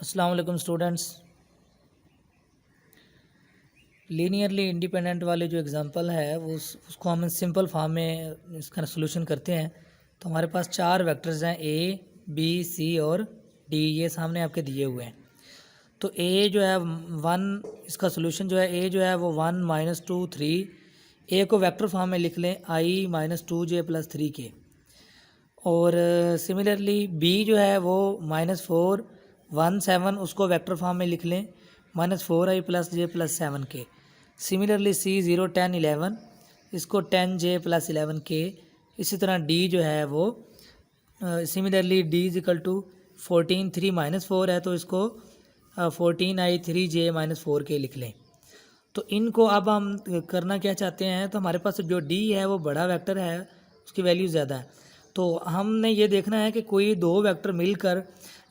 अस्सलाम वालेकुम students. Linearly independent वाले जो एग्जांपल है वो उसको हम सिंपल फॉर्म में इसका सोल्यूशन करते हैं। तो हमारे पास चार वेक्टर्स हैं ए बी सी और डी, ये सामने आपके दिए हुए हैं। तो ए जो है वन, इसका सोल्यूशन जो है ए जो है वो 1 -2 3, ए को वेक्टर फॉर्म में लिख लें i -2j + 3k। और सिमिलरली बी जो है वो -4 1 7, उसको वेक्टर फॉर्म में लिख लें -4i + j + 7k। सिमिलरली सी 0 10 11, इसको 10j + 11k। इसी तरह डी जो है वो सिमिलरली डी = 14 3 -4 है, तो इसको 14i 3j - 4k लिख लें। तो इनको अब हम करना क्या चाहते हैं, तो हमारे पास जो डी है वो बड़ा वेक्टर है, उसकी वैल्यू ज़्यादा है। तो हमने ये देखना है कि कोई दो वेक्टर मिलकर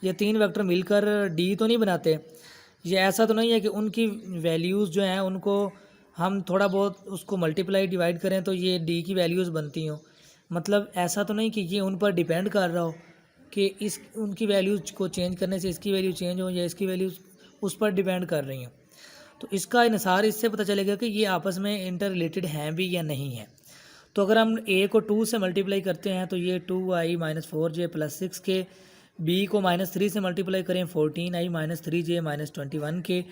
या तीन वेक्टर मिलकर डी तो नहीं बनाते। ये ऐसा तो नहीं है कि उनकी वैल्यूज़ जो हैं उनको हम थोड़ा बहुत उसको मल्टीप्लाई डिवाइड करें तो ये डी की वैल्यूज़ बनती हों। मतलब ऐसा तो नहीं कि ये उन पर डिपेंड कर रहा हो कि इस उनकी वैल्यूज़ को चेंज करने से इसकी वैल्यू चेंज हो या इसकी वैल्यूज़ उस पर डिपेंड कर रही हैं। तो इसका इन्सार इससे पता चलेगा कि ये आपस में इंटर रिलेटेड हैं भी या नहीं है। तो अगर हम a को 2 से मल्टीप्लाई करते हैं तो ये 2i - 4j + 6k, b को -3 से मल्टीप्लाई करें 14i - 3j - 21k,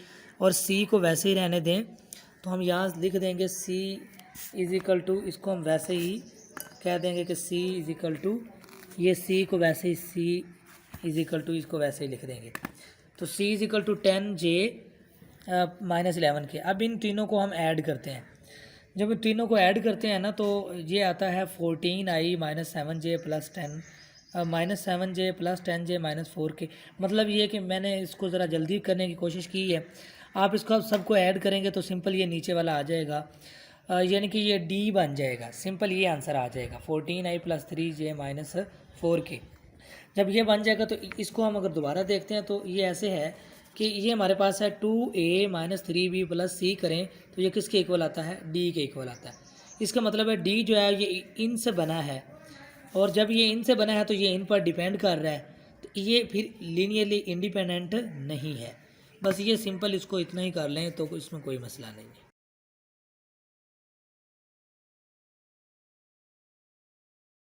और c को वैसे ही रहने दें। तो हम यहाँ लिख देंगे c = इसको हम वैसे ही कह देंगे कि c = ये c को वैसे ही c = इसको वैसे ही लिख देंगे। तो c = 10j -11k। अब इन तीनों को हम ऐड करते हैं। जब इन तीनों को ऐड करते हैं ना तो ये आता है 14i - 7j + 10 -7j + 10j - 4k। मतलब ये कि मैंने इसको ज़रा जल्दी करने की कोशिश की है। आप इसको सबको ऐड करेंगे तो सिंपल ये नीचे वाला आ जाएगा, यानी कि ये डी बन जाएगा। सिंपल ये आंसर आ जाएगा 14i + 3j - 4k। जब ये बन जाएगा तो इसको हम अगर दोबारा देखते हैं तो ये ऐसे है कि ये हमारे पास है 2a - 3b + c करें तो ये किसके इक्वल आता है, डी के इक्वल आता है। इसका मतलब है डी जो है ये इन से बना है, और जब ये इन से बना है तो ये इन पर डिपेंड कर रहा है, तो ये फिर लीनियरली इंडिपेंडेंट नहीं है। बस ये सिंपल इसको इतना ही कर लें तो इसमें कोई मसला नहीं है।